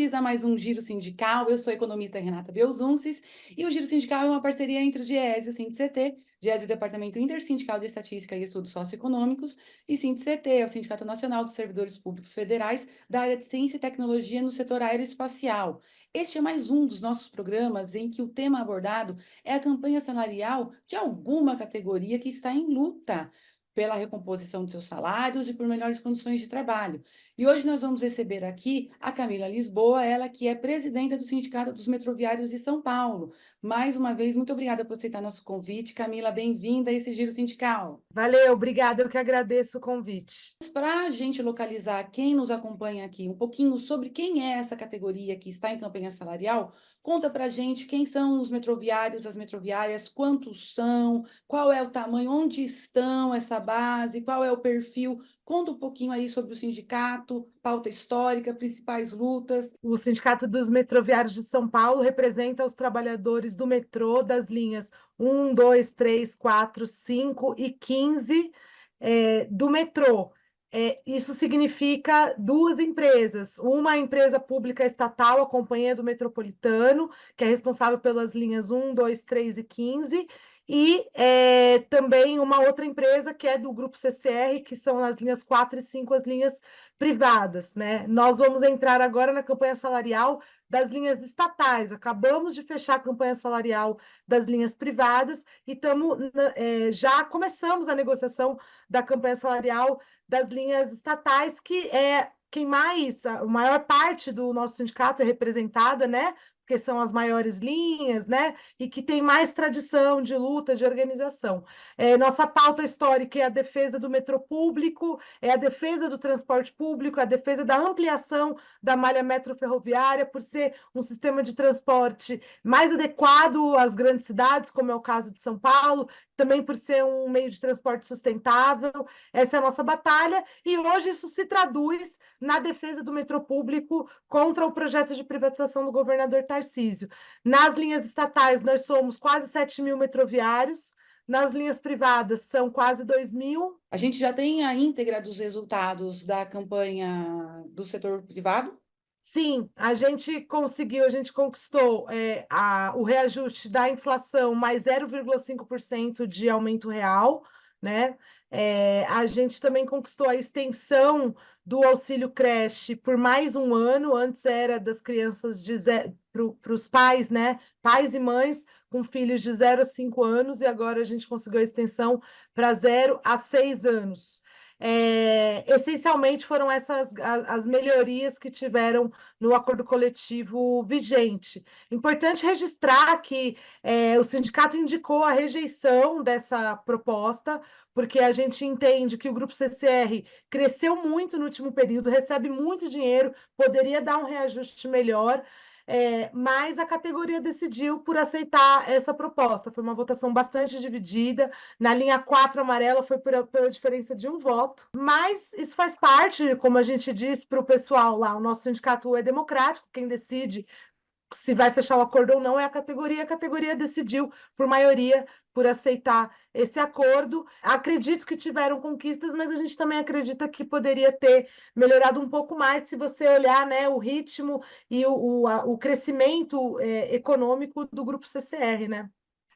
bem-vindos a mais um Giro Sindical. Eu sou a economista Renata Belzunces e o Giro Sindical é uma parceria entre o DIEESE e o SINDIC-CT. DIEESE é o Departamento Intersindical de Estatística e Estudos Socioeconômicos e SINDIC-CT é o Sindicato Nacional dos Servidores Públicos Federais da área de Ciência e Tecnologia no setor aeroespacial. Este é mais um dos nossos programas em que o tema abordado é a campanha salarial de alguma categoria que está em luta pela recomposição de seus salários e por melhores condições de trabalho. E hoje nós vamos receber aqui a Camila Lisboa, ela que é presidenta do Sindicato dos Metroviários de São Paulo. Mais uma vez, muito obrigada por aceitar nosso convite. Camila, bem-vinda a esse Giro Sindical. Valeu, obrigada, eu que agradeço o convite. Para a gente localizar quem nos acompanha aqui, um pouquinho sobre quem é essa categoria que está em campanha salarial, conta para a gente quem são os metroviários, as metroviárias, quantos são, qual é o tamanho, onde estão essa base, qual é o perfil. Conta um pouquinho aí sobre o sindicato, pauta histórica, principais lutas. O Sindicato dos Metroviários de São Paulo representa os trabalhadores do metrô das linhas 1, 2, 3, 4, 5 e 15 do metrô. Isso significa duas empresas, uma empresa pública estatal, a Companhia do Metropolitano, que é responsável pelas linhas 1, 2, 3 e 15, e também uma outra empresa que é do Grupo CCR, que são as linhas 4 e 5, as linhas privadas, né? Nós vamos entrar agora na campanha salarial das linhas estatais. Acabamos de fechar a campanha salarial das linhas privadas e já começamos a negociação da campanha salarial das linhas estatais, que é quem mais, a maior parte do nosso sindicato é representada, né? Porque são as maiores linhas, né? E que tem mais tradição de luta, de organização. Nossa pauta histórica é a defesa do metrô público, é a defesa do transporte público, a defesa da ampliação da malha metroferroviária, por ser um sistema de transporte mais adequado às grandes cidades, como é o caso de São Paulo, também por ser um meio de transporte sustentável. Essa é a nossa batalha, e hoje isso se traduz na defesa do metrô público contra o projeto de privatização do governador Tarcísio. Nas linhas estatais, nós somos quase 7.000 metroviários, nas linhas privadas são quase 2.000. A gente já tem a íntegra dos resultados da campanha do setor privado? Sim, a gente conseguiu, a gente conquistou o reajuste da inflação mais 0,5% de aumento real, né? A gente também conquistou a extensão do auxílio creche por mais um ano. Antes era das crianças para os pais, né? Pais e mães com filhos de 0 a 5 anos, e agora a gente conseguiu a extensão para 0 a 6 anos. Essencialmente foram essas as melhorias que tiveram no acordo coletivo vigente. Importante registrar que o sindicato indicou a rejeição dessa proposta, porque a gente entende que o Grupo CCR cresceu muito no último período, recebe muito dinheiro, poderia dar um reajuste melhor. Mas a categoria decidiu por aceitar essa proposta. Foi uma votação bastante dividida. Na linha 4 amarela foi pela diferença de um voto. Mas isso faz parte, como a gente disse para o pessoal lá, o nosso sindicato é democrático, quem decide se vai fechar o acordo ou não é a categoria decidiu por maioria por aceitar esse acordo. Acredito que tiveram conquistas, mas a gente também acredita que poderia ter melhorado um pouco mais se você olhar, né, o ritmo e o crescimento econômico do Grupo CCR, né?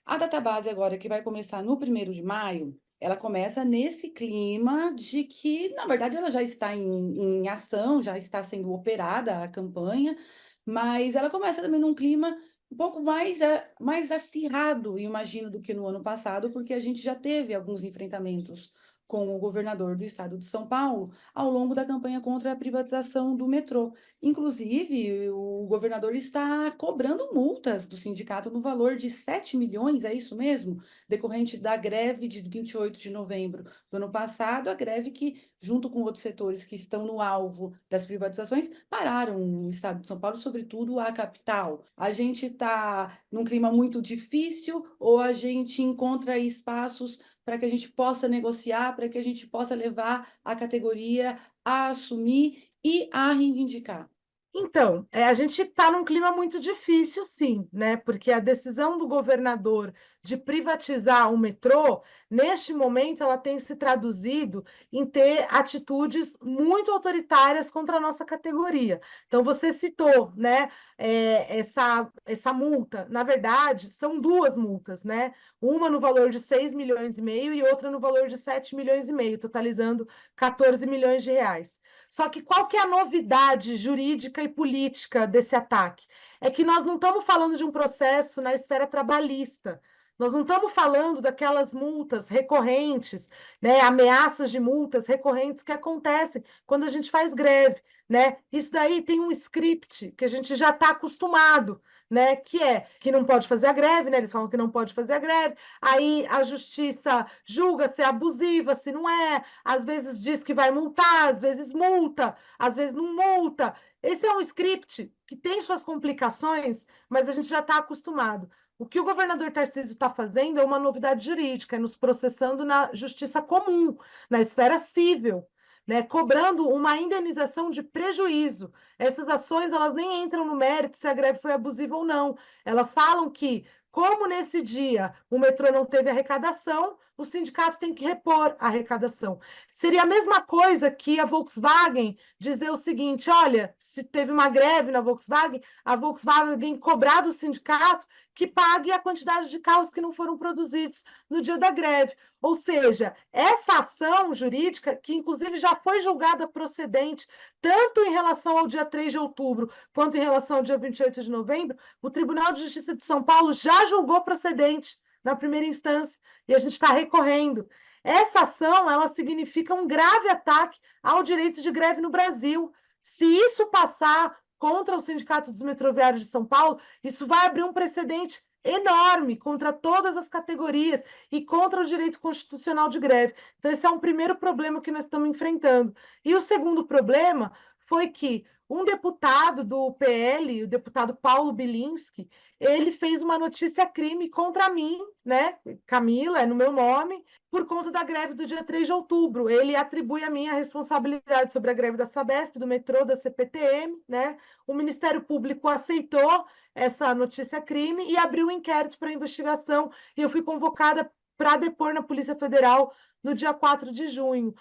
A database agora, que vai começar no 1º de maio, ela começa nesse clima de que, na verdade, ela já está em ação, já está sendo operada a campanha, mas ela começa também num clima um pouco mais acirrado, imagino, do que no ano passado, porque a gente já teve alguns enfrentamentos com o governador do estado de São Paulo ao longo da campanha contra a privatização do metrô. Inclusive, o governador está cobrando multas do sindicato no valor de 7 milhões, é isso mesmo? Decorrente da greve de 28 de novembro do ano passado, a greve que, junto com outros setores que estão no alvo das privatizações, pararam o estado de São Paulo, sobretudo a capital. A gente está num clima muito difícil ou a gente encontra espaços para que a gente possa negociar, para que a gente possa levar a categoria a assumir e a reivindicar? Então, a gente está num clima muito difícil, sim, né? Porque a decisão do governador de privatizar o metrô, neste momento ela tem se traduzido em ter atitudes muito autoritárias contra a nossa categoria. Então, você citou, né, essa multa. Na verdade, são duas multas, né? Uma no valor de 6,5 milhões e outra no valor de 7,5 milhões, totalizando 14 milhões de reais. Só que qual que é a novidade jurídica e política desse ataque? É que nós não estamos falando de um processo na esfera trabalhista. Nós não estamos falando daquelas multas recorrentes, né, ameaças de multas recorrentes que acontecem quando a gente faz greve, né? Isso daí tem um script que a gente já está acostumado, né? Que é que não pode fazer a greve, né? Eles falam que não pode fazer a greve, aí a justiça julga se é abusiva, se não é, às vezes diz que vai multar, às vezes multa, às vezes não multa. Esse é um script que tem suas complicações, mas a gente já está acostumado. O que o governador Tarcísio está fazendo é uma novidade jurídica, é nos processando na justiça comum, na esfera civil, né, cobrando uma indenização de prejuízo. Essas ações, elas nem entram no mérito se a greve foi abusiva ou não. Elas falam que, como nesse dia o metrô não teve arrecadação, o sindicato tem que repor a arrecadação. Seria a mesma coisa que a Volkswagen dizer o seguinte: olha, se teve uma greve na Volkswagen, a Volkswagen cobrar do sindicato que pague a quantidade de carros que não foram produzidos no dia da greve. Ou seja, essa ação jurídica, que inclusive já foi julgada procedente, tanto em relação ao dia 3 de outubro, quanto em relação ao dia 28 de novembro, o Tribunal de Justiça de São Paulo já julgou procedente na primeira instância, e a gente está recorrendo. Essa ação, ela significa um grave ataque ao direito de greve no Brasil. Se isso passar contra o Sindicato dos Metroviários de São Paulo, isso vai abrir um precedente enorme contra todas as categorias e contra o direito constitucional de greve. Então, esse é um primeiro problema que nós estamos enfrentando. E o segundo problema foi que um deputado do PL, o deputado Paulo Bilinski, ele fez uma notícia-crime contra mim, né, Camila, é no meu nome, por conta da greve do dia 3 de outubro. Ele atribui a mim a responsabilidade sobre a greve da Sabesp, do metrô, da CPTM, né? O Ministério Público aceitou essa notícia-crime e abriu um inquérito para investigação, e eu fui convocada para depor na Polícia Federal no dia 4 de junho.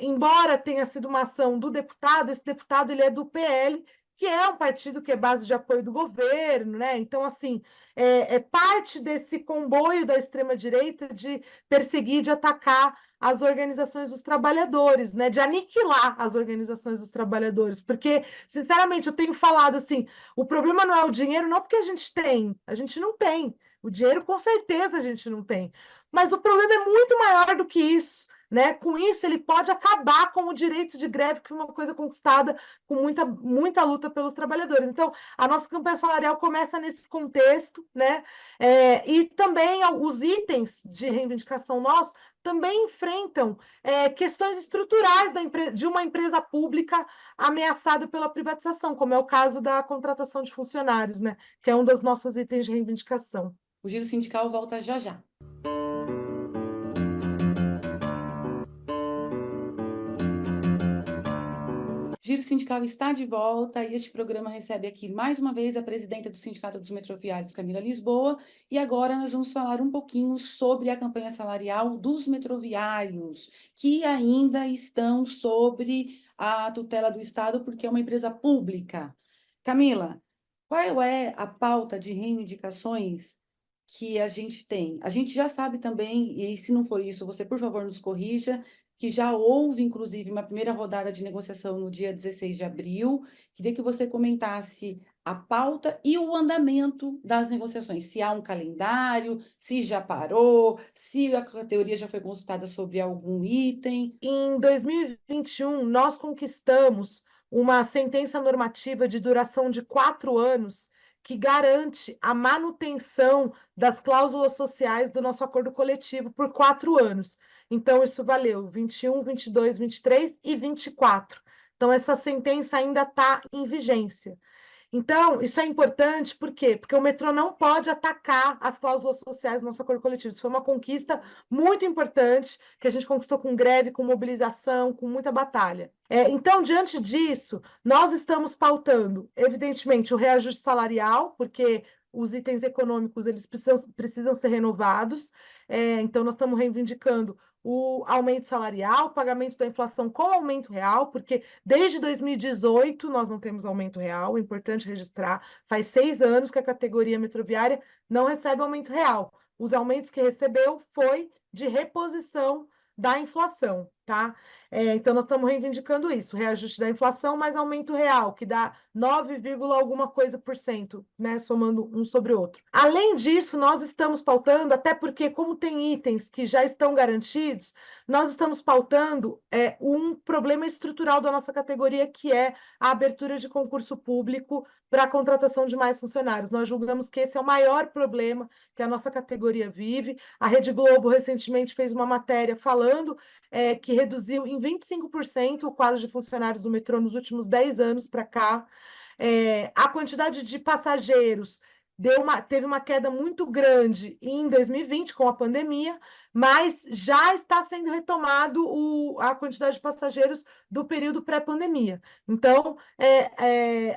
Embora tenha sido uma ação do deputado, esse deputado ele é do PL, que é um partido que é base de apoio do governo, né? Então, assim, é parte desse comboio da extrema-direita de perseguir, de atacar as organizações dos trabalhadores, né? De aniquilar as organizações dos trabalhadores, porque, sinceramente, eu tenho falado assim, o problema não é o dinheiro, não porque a gente não tem. O dinheiro, com certeza, a gente não tem. Mas o problema é muito maior do que isso. Né? Com isso, ele pode acabar com o direito de greve, que foi uma coisa conquistada com muita luta pelos trabalhadores. Então, a nossa campanha salarial começa nesse contexto, né? E também os itens de reivindicação nossos também enfrentam questões estruturais de uma empresa pública ameaçada pela privatização, como é o caso da contratação de funcionários, né? Que é um dos nossos itens de reivindicação. O Giro Sindical volta já já. Giro Sindical está de volta e este programa recebe aqui mais uma vez a presidenta do Sindicato dos Metroviários, Camila Lisboa, e agora nós vamos falar um pouquinho sobre a campanha salarial dos metroviários, que ainda estão sobre a tutela do Estado, porque é uma empresa pública. Camila, qual é a pauta de reivindicações que a gente tem? A gente já sabe também, e se não for isso, você, por favor, nos corrija, que já houve, inclusive, uma primeira rodada de negociação no dia 16 de abril. Queria que você comentasse a pauta e o andamento das negociações, se há um calendário, se já parou, se a categoria já foi consultada sobre algum item. Em 2021, nós conquistamos uma sentença normativa de duração de 4 anos que garante a manutenção das cláusulas sociais do nosso acordo coletivo por 4 anos. Então, isso valeu 21, 22, 23 e 24. Então, essa sentença ainda está em vigência. Então, isso é importante, por quê? Porque o metrô não pode atacar as cláusulas sociais do nosso acordo coletivo. Isso foi uma conquista muito importante, que a gente conquistou com greve, com mobilização, com muita batalha. Então, diante disso, nós estamos pautando, evidentemente, o reajuste salarial, porque os itens econômicos eles precisam ser renovados, então nós estamos reivindicando o aumento salarial, o pagamento da inflação com aumento real, porque desde 2018 nós não temos aumento real, é importante registrar, faz 6 anos que a categoria metroviária não recebe aumento real. Os aumentos que recebeu foi de reposição da inflação, tá? Então, nós estamos reivindicando isso, reajuste da inflação mais aumento real, que dá 9, alguma coisa por cento, né? Somando um sobre o outro. Além disso, nós estamos pautando, até porque, como tem itens que já estão garantidos, nós estamos pautando um problema estrutural da nossa categoria, que é a abertura de concurso público para a contratação de mais funcionários. Nós julgamos que esse é o maior problema que a nossa categoria vive. A Rede Globo recentemente fez uma matéria falando que reduziu em 25% o quadro de funcionários do metrô nos últimos 10 anos para cá. A quantidade de passageiros teve uma queda muito grande em 2020 com a pandemia, mas já está sendo retomado a quantidade de passageiros do período pré-pandemia. Então,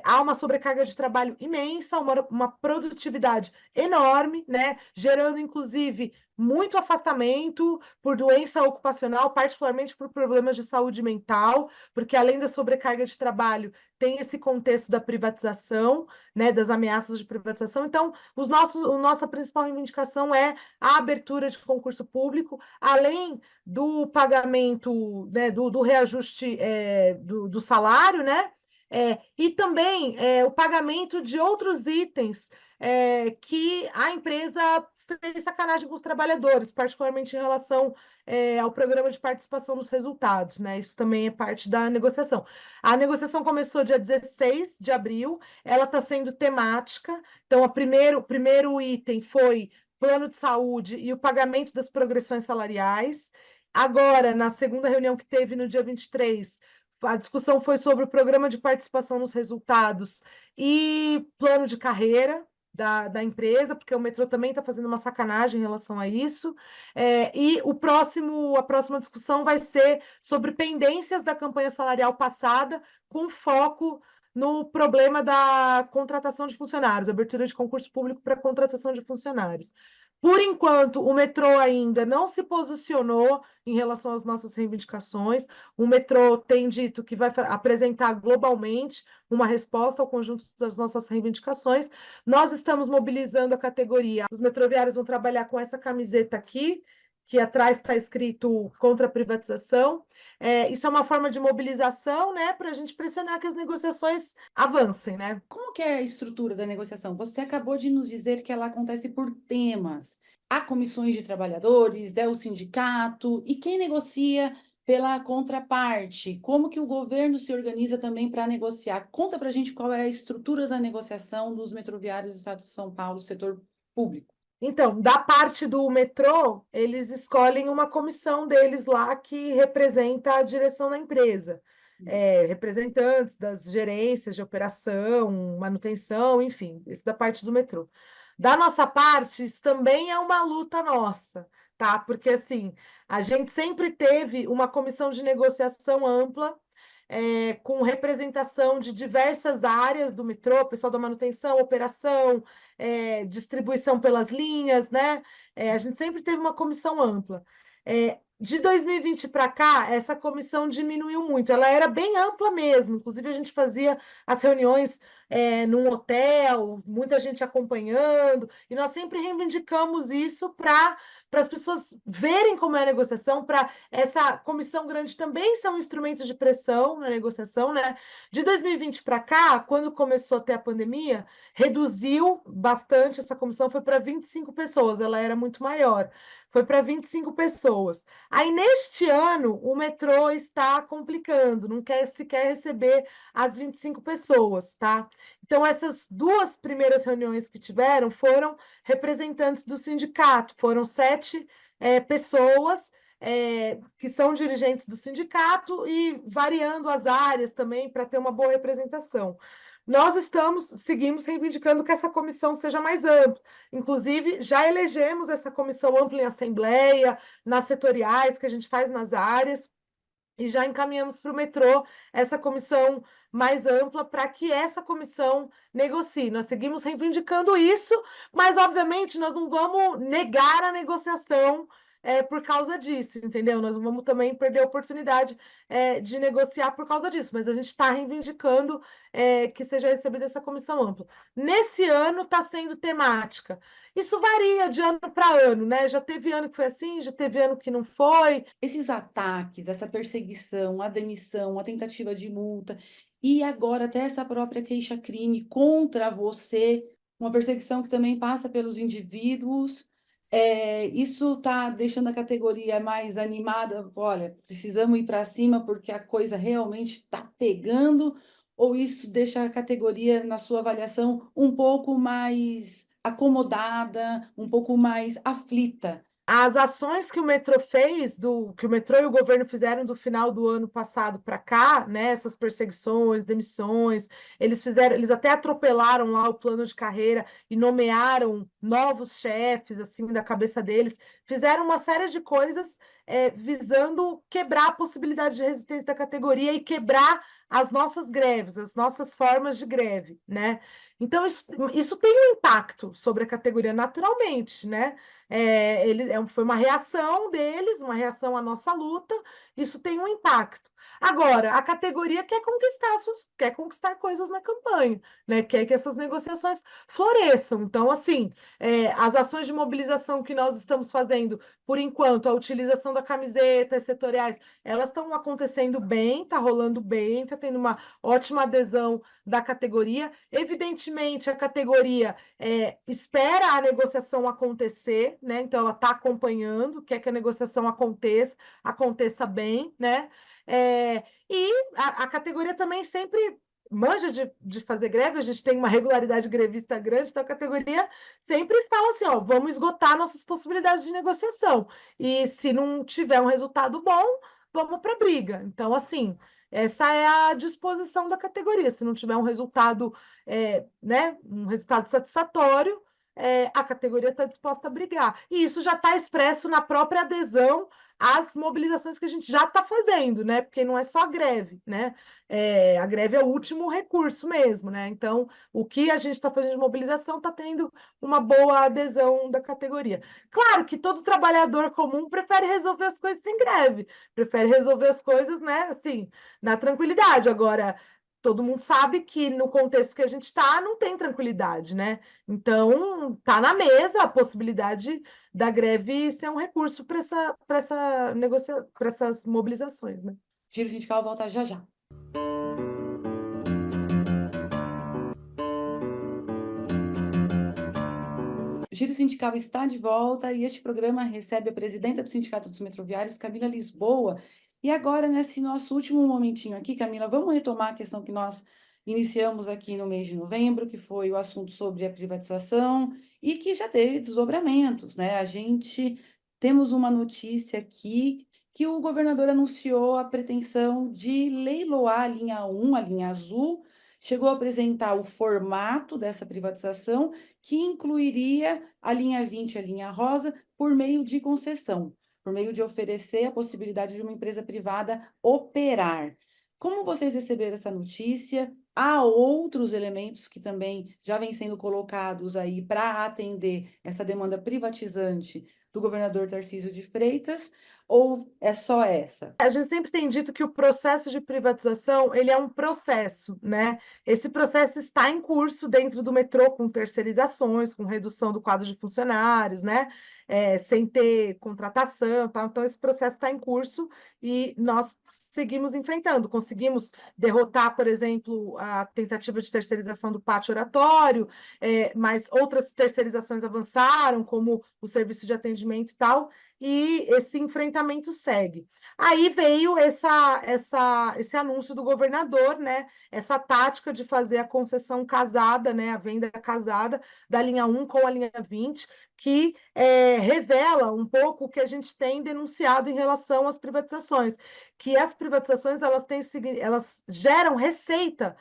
há uma sobrecarga de trabalho imensa, uma produtividade enorme, né? Gerando, inclusive, muito afastamento por doença ocupacional, particularmente por problemas de saúde mental, porque além da sobrecarga de trabalho, tem esse contexto da privatização, né, das ameaças de privatização. Então, nossa principal reivindicação é a abertura de concurso público, além do pagamento, né, do reajuste do salário, né? E também o pagamento de outros itens que a empresa fez sacanagem com os trabalhadores, particularmente em relação ao programa de participação nos resultados, né? Isso também é parte da negociação. A negociação começou dia 16 de abril, ela está sendo temática, então o primeiro item foi plano de saúde e o pagamento das progressões salariais. Agora, na segunda reunião que teve no dia 23, a discussão foi sobre o programa de participação nos resultados e plano de carreira da empresa, porque o metrô também está fazendo uma sacanagem em relação a isso. E a próxima discussão vai ser sobre pendências da campanha salarial passada, com foco no problema da contratação de funcionários, abertura de concurso público para contratação de funcionários. Por enquanto, o metrô ainda não se posicionou em relação às nossas reivindicações. O metrô tem dito que vai apresentar globalmente uma resposta ao conjunto das nossas reivindicações. Nós estamos mobilizando a categoria. Os metroviários vão trabalhar com essa camiseta aqui, que atrás está escrito contra a privatização. Isso é uma forma de mobilização, né, para a gente pressionar que as negociações avancem, né? Como que é a estrutura da negociação? Você acabou de nos dizer que ela acontece por temas. Há comissões de trabalhadores, é o sindicato, e quem negocia pela contraparte? Como que o governo se organiza também para negociar? Conta para a gente qual é a estrutura da negociação dos metroviários do Estado de São Paulo, setor público. Então, da parte do metrô, eles escolhem uma comissão deles lá que representa a direção da empresa. Representantes das gerências de operação, manutenção, enfim, isso da parte do metrô. Da nossa parte, isso também é uma luta nossa, tá? Porque, assim, a gente sempre teve uma comissão de negociação ampla, com representação de diversas áreas do metrô, pessoal da manutenção, operação, distribuição pelas linhas, né? A gente sempre teve uma comissão ampla. De 2020 para cá, essa comissão diminuiu muito. Ela era bem ampla mesmo. Inclusive, a gente fazia as reuniões num hotel, muita gente acompanhando, e nós sempre reivindicamos isso para as pessoas verem como é a negociação, para essa comissão grande também ser um instrumento de pressão na negociação, né? De 2020 para cá, quando começou a ter a pandemia, reduziu bastante essa comissão, foi para 25 pessoas, ela era muito maior, foi para 25 pessoas. Aí, neste ano, o metrô está complicando, não quer sequer receber as 25 pessoas, tá? Então, essas duas primeiras reuniões que tiveram foram representantes do sindicato, foram 7 pessoas que são dirigentes do sindicato e variando as áreas também para ter uma boa representação. Nós seguimos reivindicando que essa comissão seja mais ampla. Inclusive, já elegemos essa comissão ampla em assembleia, nas setoriais que a gente faz nas áreas, e já encaminhamos para o metrô essa comissão mais ampla para que essa comissão negocie. Nós seguimos reivindicando isso, mas, obviamente, nós não vamos negar a negociação por causa disso, entendeu? Nós não vamos também perder a oportunidade de negociar por causa disso, mas a gente está reivindicando que seja recebida essa comissão ampla. Nesse ano está sendo temática. Isso varia de ano para ano, né? Já teve ano que foi assim, já teve ano que não foi. Esses ataques, essa perseguição, a demissão, a tentativa de multa, e agora até essa própria queixa-crime contra você, uma perseguição que também passa pelos indivíduos, isso está deixando a categoria mais animada? Olha, precisamos ir para cima porque a coisa realmente está pegando, ou isso deixa a categoria, na sua avaliação, um pouco mais acomodada, um pouco mais aflita? As ações que o metrô fez, que o metrô e o governo fizeram do final do ano passado para cá, né, essas perseguições, demissões, eles até atropelaram lá o plano de carreira e nomearam novos chefes, assim, da cabeça deles, fizeram uma série de coisas visando quebrar a possibilidade de resistência da categoria e quebrar as nossas greves, as nossas formas de greve, né? Então, isso tem um impacto sobre a categoria, naturalmente, né? Foi uma reação deles, uma reação à nossa luta, isso tem um impacto. Agora, a categoria quer conquistar coisas na campanha, né? Quer que essas negociações floresçam. Então, assim, as ações de mobilização que nós estamos fazendo, por enquanto, a utilização da camiseta, as setoriais, elas estão acontecendo bem, está rolando bem, está tendo uma ótima adesão da categoria. Evidentemente, a categoria espera a negociação acontecer, né? Então ela está acompanhando, quer que a negociação aconteça bem, né? E a categoria também sempre manja de fazer greve, a gente tem uma regularidade grevista grande, então a categoria sempre fala assim, ó, vamos esgotar nossas possibilidades de negociação. E se não tiver um resultado bom, vamos para a briga. Então, assim, essa é a disposição da categoria. Se não tiver um resultado né, um resultado satisfatório, a categoria está disposta a brigar. E isso já está expresso na própria adesão às mobilizações que a gente já está fazendo, né? Porque não é só greve, né? A greve é o último recurso mesmo, né? Então, o que a gente está fazendo de mobilização está tendo uma boa adesão da categoria. Claro que todo trabalhador comum prefere resolver as coisas sem greve, prefere resolver as coisas, né, assim, na tranquilidade. Agora, todo mundo sabe que no contexto que a gente está, não tem tranquilidade, né? Então, está na mesa a possibilidade da greve ser um recurso para essas mobilizações, né? Giro sindical volta já já. O Giro Sindical está de volta e este programa recebe a presidenta do Sindicato dos Metroviários, Camila Lisboa. E agora, nesse nosso último momentinho aqui, Camila, vamos retomar a questão que nós iniciamos aqui no mês de novembro, que foi o assunto sobre a privatização e que já teve desdobramentos, né? A gente temos uma notícia aqui que o governador anunciou a pretensão de leiloar a linha 1, a linha azul, chegou a apresentar o formato dessa privatização que incluiria a linha 20, a linha rosa, por meio de concessão, por meio de oferecer a possibilidade de uma empresa privada operar. Como vocês receberam essa notícia? Há outros elementos que também já vêm sendo colocados aí para atender essa demanda privatizante do governador Tarcísio de Freitas, ou é só essa? A gente sempre tem dito que o processo de privatização, ele é um processo, né? Esse processo está em curso dentro do metrô, com terceirizações, com redução do quadro de funcionários, né? Sem ter contratação, tá? Então esse processo está em curso e nós seguimos enfrentando. Conseguimos derrotar, por exemplo, a tentativa de terceirização do pátio oratório, mas outras terceirizações avançaram, como o serviço de atendimento e tal, e esse enfrentamento segue. Aí veio esse anúncio do governador, né? Essa tática de fazer a concessão casada, né? A venda casada da linha 1 com a linha 20, que revela um pouco o que a gente tem denunciado em relação às privatizações, que as privatizações elas geram receita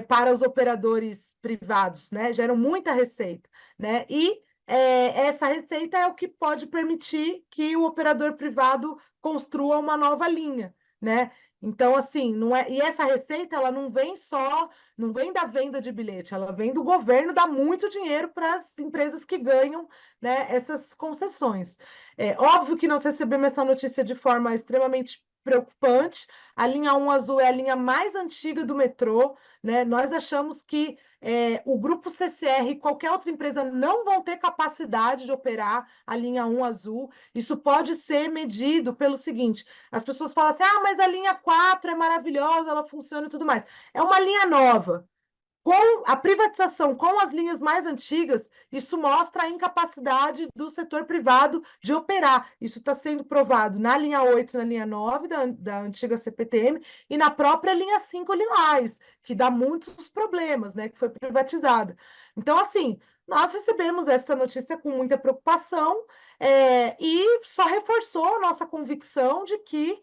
para os operadores privados, né? Geram muita receita, né? E essa receita é o que pode permitir que o operador privado construa uma nova linha, né? Então, assim, não é, e essa receita ela não vem da venda de bilhete, ela vem do governo dar muito dinheiro para as empresas que ganham, né, essas concessões. É óbvio que nós recebemos essa notícia de forma extremamente preocupante. A linha 1 azul é a linha mais antiga do metrô, né? Nós achamos que o grupo CCR e qualquer outra empresa não vão ter capacidade de operar a linha 1 azul. Isso pode ser medido pelo seguinte: as pessoas falam assim, ah, mas a linha 4 é maravilhosa, ela funciona e tudo mais. É uma linha nova. Com a privatização com as linhas mais antigas, isso mostra a incapacidade do setor privado de operar. Isso está sendo provado na linha 8, na linha 9 da antiga CPTM e na própria linha 5 Lilás, que dá muitos problemas, né, que foi privatizada. Então, assim, nós recebemos essa notícia com muita preocupação, e só reforçou a nossa convicção de que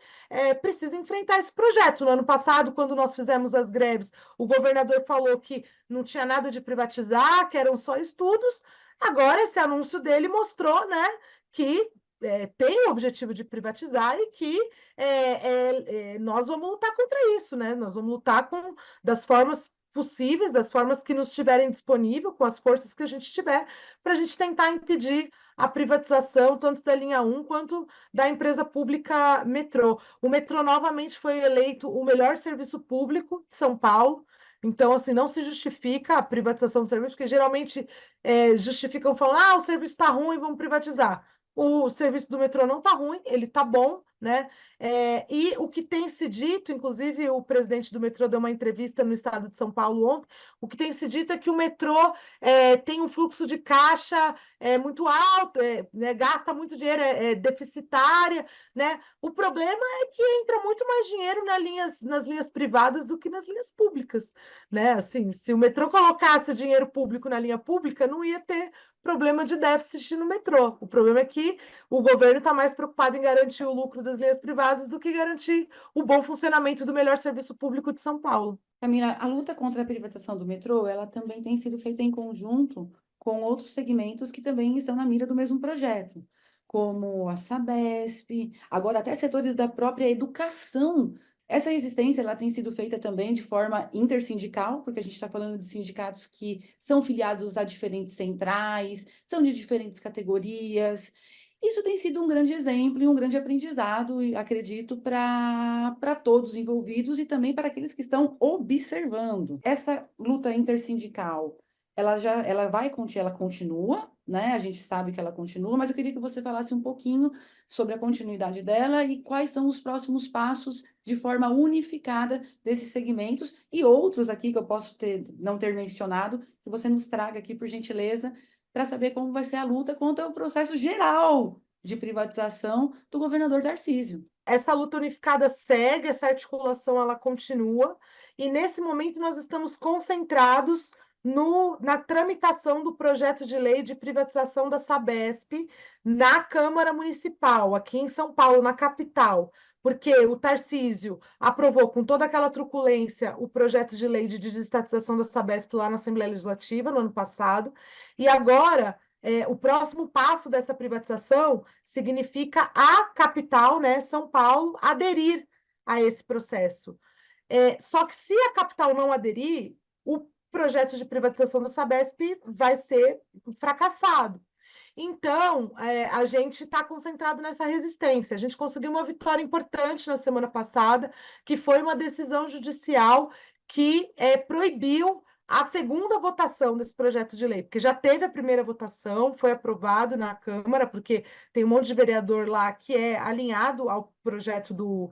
precisa enfrentar esse projeto. No ano passado, quando nós fizemos as greves, o governador falou que não tinha nada de privatizar, que eram só estudos. Agora, esse anúncio dele mostrou, né, que tem o objetivo de privatizar e que nós vamos lutar contra isso, né? Nós vamos lutar das formas possíveis, das formas que nos estiverem disponível, com as forças que a gente tiver, para a gente tentar impedir a privatização tanto da linha 1 quanto da empresa pública Metrô. O metrô novamente foi eleito o melhor serviço público de São Paulo. Então, assim, não se justifica a privatização do serviço, porque geralmente justificam falando, ah, o serviço está ruim, vamos privatizar. O serviço do metrô não está ruim, ele está bom, né? E o que tem se dito, inclusive o presidente do metrô deu uma entrevista no estado de São Paulo ontem, o que tem se dito é que o metrô tem um fluxo de caixa muito alto, né, gasta muito dinheiro, é deficitária, né? O problema é que entra muito mais dinheiro nas linhas privadas do que nas linhas públicas, né? Assim, se o metrô colocasse dinheiro público na linha pública, não ia ter problema de déficit no metrô. O problema é que o governo está mais preocupado em garantir o lucro das linhas privadas do que garantir o bom funcionamento do melhor serviço público de São Paulo. Camila, a luta contra a privatização do metrô, ela também tem sido feita em conjunto com outros segmentos que também estão na mira do mesmo projeto, como a Sabesp, agora até setores da própria educação. Essa resistência, ela tem sido feita também de forma intersindical, porque a gente está falando de sindicatos que são filiados a diferentes centrais, são de diferentes categorias. Isso tem sido um grande exemplo e um grande aprendizado, e acredito, para todos os envolvidos e também para aqueles que estão observando. Essa luta intersindical, ela continua, né? A gente sabe que ela continua, mas eu queria que você falasse um pouquinho sobre a continuidade dela e quais são os próximos passos de forma unificada desses segmentos e outros aqui que eu posso não ter mencionado, que você nos traga aqui, por gentileza, para saber como vai ser a luta contra o processo geral de privatização do governador Tarcísio. Essa luta unificada segue, essa articulação ela continua, e nesse momento nós estamos concentrados na tramitação do projeto de lei de privatização da Sabesp na Câmara Municipal, aqui em São Paulo, na capital, porque o Tarcísio aprovou com toda aquela truculência o projeto de lei de desestatização da Sabesp lá na Assembleia Legislativa no ano passado, e agora o próximo passo dessa privatização significa a capital, né, São Paulo, aderir a esse processo. Só que se a capital não aderir, o projeto de privatização da Sabesp vai ser fracassado. Então, a gente está concentrado nessa resistência. A gente conseguiu uma vitória importante na semana passada, que foi uma decisão judicial que proibiu a segunda votação desse projeto de lei, porque já teve a primeira votação, foi aprovado na Câmara, porque tem um monte de vereador lá que é alinhado ao projeto do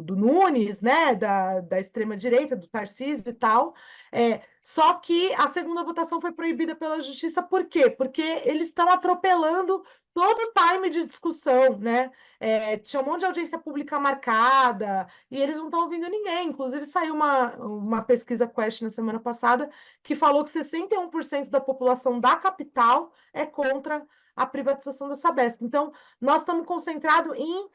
Nunes, né, da extrema-direita, do Tarcísio e tal. Só que a segunda votação foi proibida pela Justiça, por quê? Porque eles estão atropelando todo o time de discussão, né? Tinha um monte de audiência pública marcada e eles não estão ouvindo ninguém. Inclusive, saiu uma pesquisa Quest na semana passada que falou que 61% da população da capital é contra a privatização da Sabesp. Então, nós estamos concentrados em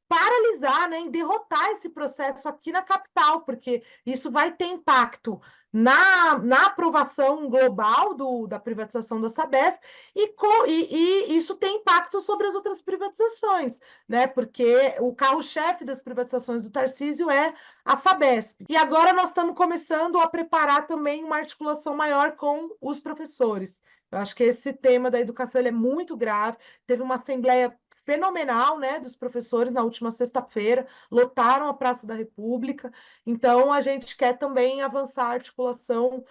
paralisar, né, em derrotar esse processo aqui na capital, porque isso vai ter impacto na aprovação global da privatização da Sabesp e isso tem impacto sobre as outras privatizações, né? Porque o carro-chefe das privatizações do Tarcísio é a Sabesp. E agora nós estamos começando a preparar também uma articulação maior com os professores. Eu acho que esse tema da educação ele é muito grave. Teve uma assembleia fenomenal, né, dos professores na última sexta-feira, lotaram a Praça da República. Então, a gente quer também avançar a articulação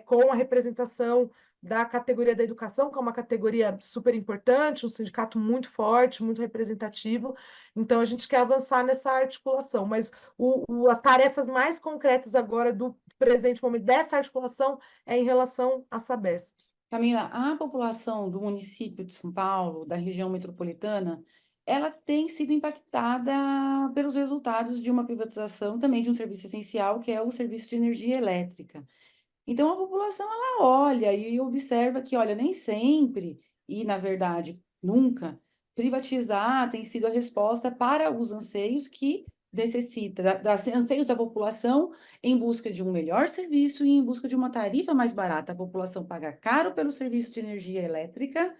com a representação da categoria da educação, que é uma categoria super importante, um sindicato muito forte, muito representativo. Então, a gente quer avançar nessa articulação. Mas as tarefas mais concretas agora do presente momento dessa articulação é em relação à Sabesp. Camila, a população do município de São Paulo, da região metropolitana, ela tem sido impactada pelos resultados de uma privatização também de um serviço essencial, que é o serviço de energia elétrica. Então, a população, ela olha e observa que, olha, nem sempre, e na verdade, nunca, privatizar tem sido a resposta para os anseios que necessita, anseios da população em busca de um melhor serviço e em busca de uma tarifa mais barata. A população paga caro pelo serviço de energia elétrica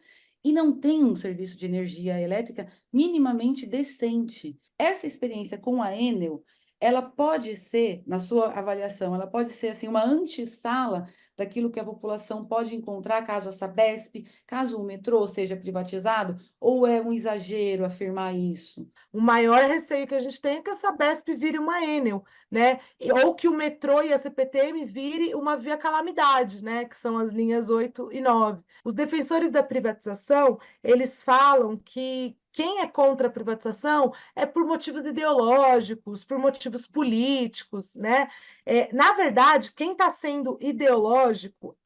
e não tem um serviço de energia elétrica minimamente decente. Essa experiência com a Enel ela pode ser, na sua avaliação, ela pode ser assim uma antessala daquilo que a população pode encontrar caso a Sabesp, caso o metrô seja privatizado, ou é um exagero afirmar isso? O maior receio que a gente tem é que a Sabesp vire uma Enel, né? Ou que o metrô e a CPTM vire uma via calamidade, né? Que são as linhas 8 e 9. Os defensores da privatização, eles falam que quem é contra a privatização é por motivos ideológicos, por motivos políticos, né? Na verdade, quem está sendo ideológico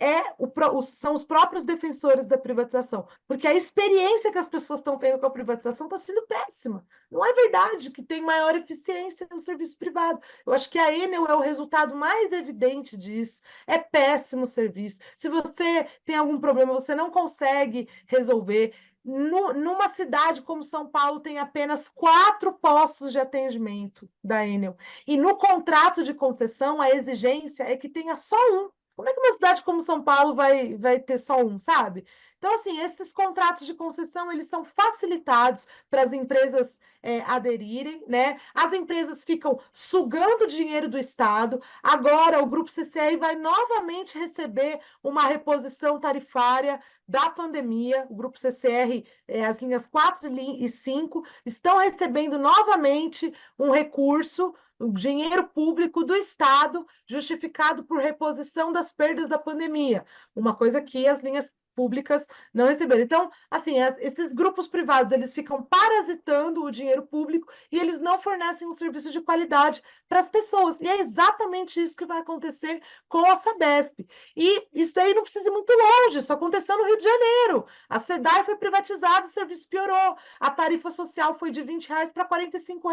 são os próprios defensores da privatização, porque a experiência que as pessoas estão tendo com a privatização está sendo péssima. Não é verdade que tem maior eficiência no serviço privado. Eu acho que a Enel é o resultado mais evidente disso. É péssimo serviço. Se você tem algum problema, você não consegue resolver. Numa cidade como São Paulo, tem apenas 4 postos de atendimento da Enel. E no contrato de concessão, a exigência é que tenha só um. Como é que uma cidade como São Paulo vai ter só um, sabe? Então, assim, esses contratos de concessão, eles são facilitados para as empresas aderirem, né? As empresas ficam sugando dinheiro do Estado. Agora, o Grupo CCR vai novamente receber uma reposição tarifária da pandemia. O Grupo CCR, as linhas 4 e 5, estão recebendo novamente um recurso, o dinheiro público do Estado, justificado por reposição das perdas da pandemia. Uma coisa que as linhas públicas não receberam. Então, assim, esses grupos privados, eles ficam parasitando o dinheiro público e eles não fornecem um serviço de qualidade para as pessoas. E é exatamente isso que vai acontecer com a Sabesp. E isso daí não precisa ir muito longe, isso aconteceu no Rio de Janeiro. A SEDAI foi privatizada, o serviço piorou. A tarifa social foi de R$ 20 para R$ 45,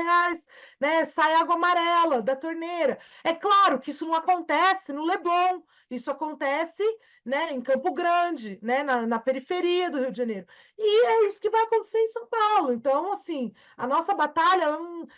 né? Sai água amarela da torneira. É claro que isso não acontece no Leblon, isso acontece, né, em Campo Grande, né, na periferia do Rio de Janeiro. E é isso que vai acontecer em São Paulo. Então, assim, a nossa batalha ela não,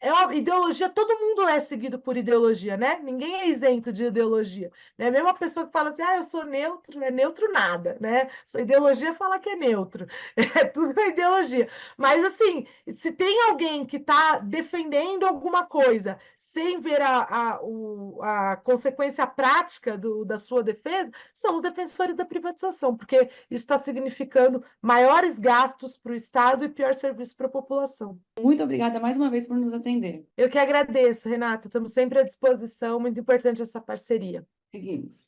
é uma ideologia, todo mundo é seguido por ideologia, né? Ninguém é isento de ideologia, né? Mesmo a pessoa que fala assim, eu sou neutro, não é neutro nada, né? Sua ideologia fala que é neutro, é tudo é ideologia. Mas, assim, se tem alguém que está defendendo alguma coisa sem ver a consequência prática da sua defesa, são os defensores da privatização, porque isso está significando maiores gastos para o Estado e pior serviço para a população. Muito obrigada mais uma vez por nos atender. Eu que agradeço, Renata. Estamos sempre à disposição. Muito importante essa parceria. Seguimos.